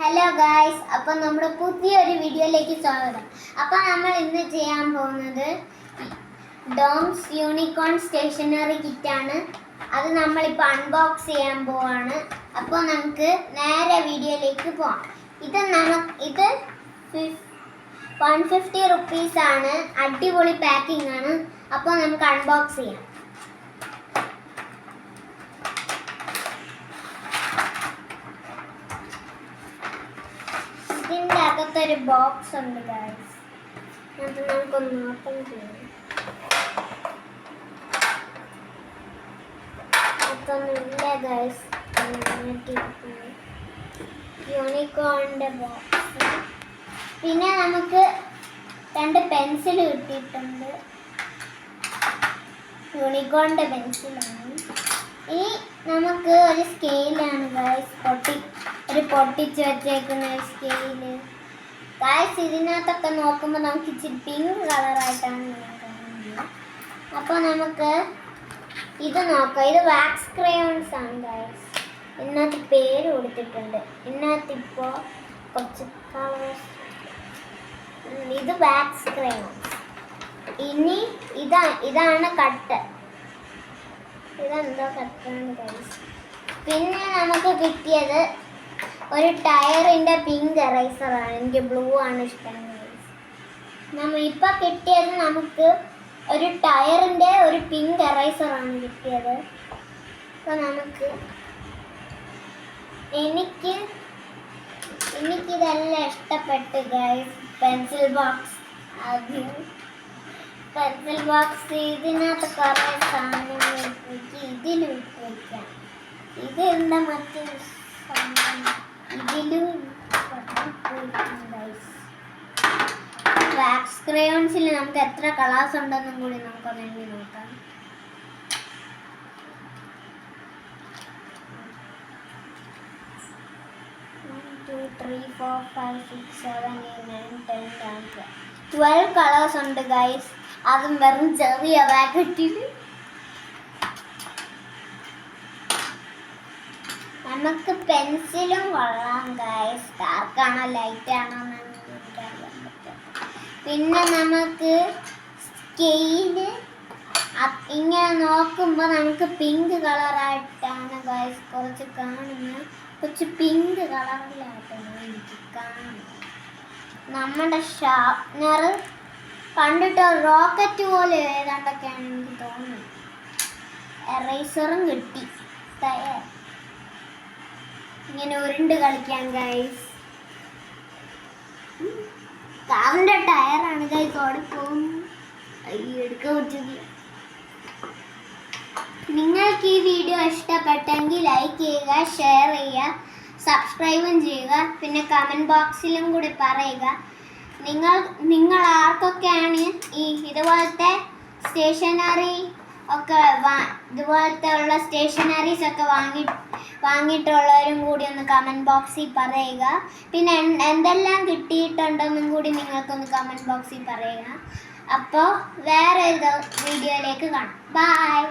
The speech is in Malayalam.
ഹലോ ഗായ്സ്, അപ്പോൾ നമ്മുടെ പുതിയൊരു വീഡിയോയിലേക്ക് സ്വാഗതം. അപ്പോൾ നമ്മൾ ഇന്ന് ചെയ്യാൻ പോകുന്നത് ഡോംസ് യൂണിക്കോൺ സ്റ്റേഷനറി കിറ്റാണ്. അത് നമ്മളിപ്പോൾ അൺബോക്സ് ചെയ്യാൻ പോവാണ്. അപ്പോൾ നമുക്ക് നേരെ വീഡിയോയിലേക്ക് പോവാം. ഇത് 150 റുപ്പീസാണ്. അടിപൊളി പാക്കിംഗ് ആണ്. അപ്പോൾ നമുക്ക് അൺബോക്സ് ചെയ്യാം. ഇതിൻ്റെ അകത്തൊരു ബോക്സ് ഉണ്ട് ഗൈസ്. അത് നമുക്കൊന്ന് ഓപ്പൺ ചെയ്യാം. അതൊന്നുമില്ല ഗൈസ്. യൂണിക്കോണിൻ്റെ ബോക്സ്. പിന്നെ നമുക്ക് 2 പെൻസിൽ കിട്ടിയിട്ടുണ്ട്. യൂണിക്കോണിൻ്റെ പെൻസിലാണ്. ഇനി നമുക്ക് ഒരു സ്കെയിലാണ് ഗൈസ്. പൊട്ടിച്ച് വെച്ചേക്കുന്ന ഒരു സ്കെയില് ഗൈസ്. ഇതിനകത്തൊക്കെ നോക്കുമ്പോൾ നമുക്ക് ഇച്ചിരി പിങ്ക് കളറായിട്ടാണ് കാണുന്നത്. അപ്പോൾ നമുക്ക് ഇത് നോക്കാം. ഇത് വാക്സ് ക്രയോൺസ് ആണ് ഗൈസ്. ഇതിനകത്ത് പേര് കൊടുത്തിട്ടുണ്ട്. ഇതിനകത്തിപ്പോൾ കുറച്ച് കളേഴ്സ്. ഇത് വാക്സ് ക്രയോൺസ്. ഇനി ഇതാണ് കട്ട്. ഇതെന്തോ കട്ടാണ് ഗൈസ്. പിന്നെ നമുക്ക് കിട്ടിയത് ഒരു ടയറിൻ്റെ പിങ്ക് എറൈസറാണ്. എനിക്ക് ബ്ലൂ ആണ് ഇഷ്ടം. ഇപ്പോൾ കിട്ടിയത് നമുക്ക് ഒരു ടയറിൻ്റെ ഒരു പിങ്ക് എറൈസറാണ് കിട്ടിയത്. അപ്പോൾ എനിക്കിതെല്ലാം ഇഷ്ടപ്പെട്ടു ഗൈസ്. പെൻസിൽ ബോക്സ് ഇതിനകത്ത് കുറേ സാധനങ്ങൾ ഇതിൽ വയ്ക്കാം. ഇത് എന്താ മറ്റേ വാക്സ് ക്രയോൺസിൽ നമുക്ക് എത്ര കളേഴ്സ് ഉണ്ടെന്നും കൂടി നമുക്ക് വേണ്ടി നോക്കാം. One, 2, 3, 4, 5, 6, 7, 8, 9, 10, 12 കളേഴ്സ് ഉണ്ട് ഗൈസ്. അതും വെറും ചെറിയ പാക്കറ്റിൽ. നമുക്ക് പെൻസിലും കൊള്ളാം ഗൈസ്. ഡാർക്കാണോ ലൈറ്റാണോ എനിക്കറിയാൻ പറ്റും. പിന്നെ നമുക്ക് സ്കെയില് ഇങ്ങനെ നോക്കുമ്പോൾ നമുക്ക് പിങ്ക് കളറായിട്ടാണ് ഗൈസ് കുറച്ച് കാണുന്നത്. കുറച്ച് പിങ്ക് കളറിലായിട്ടാണ് എനിക്ക് കാണുന്നത്. നമ്മുടെ ഷാർപ്നർ കണ്ടിട്ട് റോക്കറ്റ് പോലെ ഏതാണ്ടൊക്കെയാണ് എനിക്ക് തോന്നുന്നത്. എറൈസറും കിട്ടി. ഇങ്ങനെ ഉരുണ്ട് കളിക്കാൻ ഗൈസ്. കാറിൻ്റെ ടയറാണ് ഗൈസ്. ഓടിപ്പോകും. എടുക്കാൻ പറ്റില്ല. നിങ്ങൾക്ക് ഈ വീഡിയോ ഇഷ്ടപ്പെട്ടെങ്കിൽ ലൈക്ക് ചെയ്യുക, ഷെയർ ചെയ്യുക, സബ്സ്ക്രൈബും ചെയ്യുക. പിന്നെ കമൻറ്റ് ബോക്സിലും കൂടി പറയുക നിങ്ങൾ ആർക്കൊക്കെയാണ് ഇതുപോലത്തെ സ്റ്റേഷനറി ഒക്കെ ഇതുപോലത്തെ ഉള്ള സ്റ്റേഷനറീസ് ഒക്കെ വാങ്ങിയിട്ടുള്ളവരും കൂടി ഒന്ന് കമൻറ്റ് ബോക്സിൽ പറയുക. പിന്നെ എന്തെല്ലാം കിട്ടിയിട്ടുണ്ടെന്നും കൂടി നിങ്ങൾക്കൊന്ന് കമൻറ്റ് ബോക്സിൽ പറയുക. അപ്പോൾ വേറെ ഒരു വീഡിയോയിലേക്ക് കാണാം. ബൈ.